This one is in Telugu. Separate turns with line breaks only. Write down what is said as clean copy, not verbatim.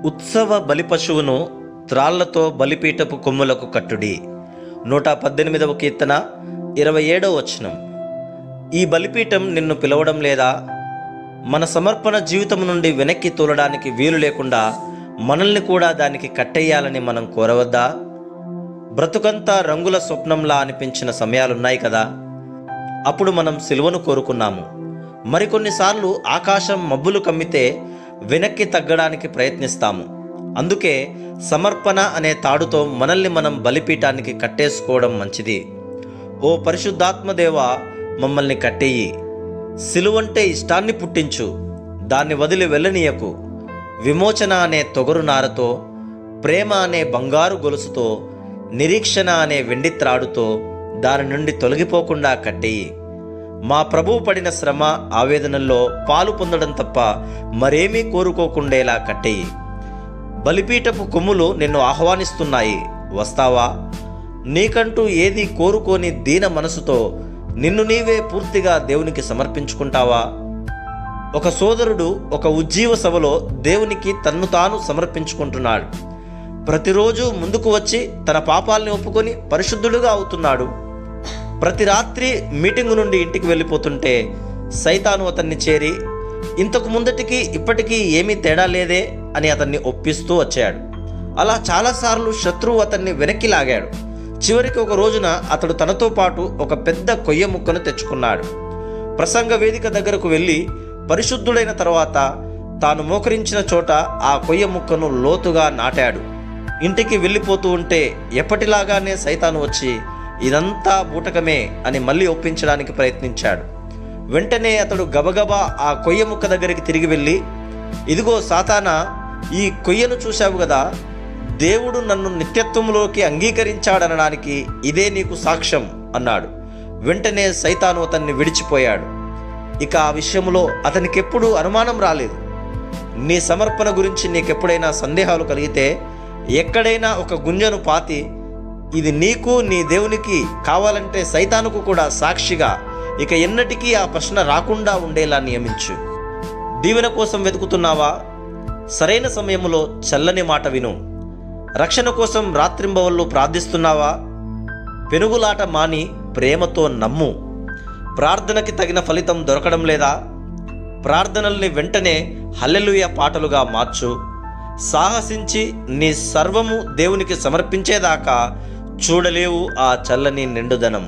ఉత్సవ బలిపశువును త్రాళ్లతో బలిపీఠపు కొమ్ములకు కట్టుడి. 118వ కీర్తన 27వ వచనం. ఈ బలిపీఠం నిన్ను పిలవడం లేదా? మన సమర్పణ జీవితం నుండి వెనక్కి తోలడానికి వీలు లేకుండా మనల్ని కూడా దానికి కట్టేయాలని మనం కోరవద్దా? బ్రతుకంతా రంగుల స్వప్నంలా అనిపించిన సమయాలున్నాయి కదా. అప్పుడు మనం సిలువను కోరుకున్నాము. మరికొన్నిసార్లు ఆకాశం మబ్బులు కమ్మితే వెనక్కి తగ్గడానికి ప్రయత్నిస్తాము. అందుకే సమర్పణ అనే తాడుతో మనల్ని మనం బలిపీఠానికి కట్టేసుకోవడం మంచిది. ఓ పరిశుద్ధాత్మదేవా, మమ్మల్ని కట్టేయి. సిలువంటే ఇష్టాన్ని పుట్టించు, దాన్ని వదిలి వెళ్ళనీయకు. విమోచన అనే తొగరు నారతో, ప్రేమ అనే బంగారు గొలుసుతో, నిరీక్షణ అనే వెండి త్రాడుతో దాని నుండి తొలగిపోకుండా కట్టేయి. మా ప్రభువు పడిన శ్రమ ఆవేదనల్లో పాలు పొందడం తప్ప మరేమీ కోరుకోకుండేలా కట్టేయి. బలిపీఠపు కొమ్ములు నిన్ను ఆహ్వానిస్తున్నాయి, వస్తావా? నీకంటూ ఏది కోరుకోని దీన మనసుతో నిన్ను నీవే పూర్తిగా దేవునికి సమర్పించుకుంటావా? ఒక సోదరుడు ఒక ఉజ్జీవ సభలో దేవునికి తన్ను తాను సమర్పించుకుంటున్నాడు. ప్రతిరోజు ముందుకు వచ్చి తన పాపాలని ఒప్పుకొని పరిశుద్ధుడుగా అవుతున్నాడు. ప్రతి రాత్రి మీటింగు నుండి ఇంటికి వెళ్ళిపోతుంటే సైతాను అతన్ని చేరి, ఇంతకు ముందటికి ఇప్పటికీ ఏమీ తేడా లేదే అని అతన్ని ఒప్పిస్తూ వచ్చాడు. అలా చాలాసార్లు శత్రువు అతన్ని వెనక్కి లాగాడు. చివరికి ఒక రోజున అతడు తనతో పాటు ఒక పెద్ద కొయ్య ముక్కను తెచ్చుకున్నాడు. ప్రసంగ వేదిక దగ్గరకు వెళ్ళి పరిశుద్ధుడైన తర్వాత తాను మోకరించిన చోట ఆ కొయ్య ముక్కను లోతుగా నాటాడు. ఇంటికి వెళ్ళిపోతూ ఉంటే ఎప్పటిలాగానే సైతాను వచ్చి ఇదంతా బూటకమే అని మళ్ళీ ఒప్పించడానికి ప్రయత్నించాడు. వెంటనే అతడు గబగబా ఆ కొయ్య ముక్క దగ్గరికి తిరిగి వెళ్ళి, ఇదిగో సాతానా, ఈ కొయ్యను చూశావు కదా, దేవుడు నన్ను నిత్యత్వంలోకి అంగీకరించాడనడానికి ఇదే నీకు సాక్ష్యం అన్నాడు. వెంటనే సైతాను అతన్ని విడిచిపోయాడు. ఇక ఆ విషయంలో అతనికెప్పుడూ అనుమానం రాలేదు. నీ సమర్పణ గురించి నీకెప్పుడైనా సందేహాలు కలిగితే ఎక్కడైనా ఒక గుంజను పాతి, ఇది నీకు నీ దేవునికి, కావాలంటే సైతానుకు కూడా సాక్షిగా ఇక ఎన్నటికీ ఆ ప్రశ్న రాకుండా ఉండేలా నియమించు. దీవెన కోసం వెతుకుతున్నావా? సరైన సమయంలో చల్లని మాట విను. రక్షణ కోసం రాత్రింబవళ్ళు ప్రార్థిస్తున్నావా? పెనుగులాట మాని ప్రేమతో నమ్ము. ప్రార్థనకి తగిన ఫలితం దొరకడం లేదా? ప్రార్థనల్ని వెంటనే హల్లెలూయా పాటలుగా మార్చు. సాహసించి నీ సర్వము దేవునికి సమర్పించేదాకా చూడలేవు ఆ చల్లని నిండుదనం.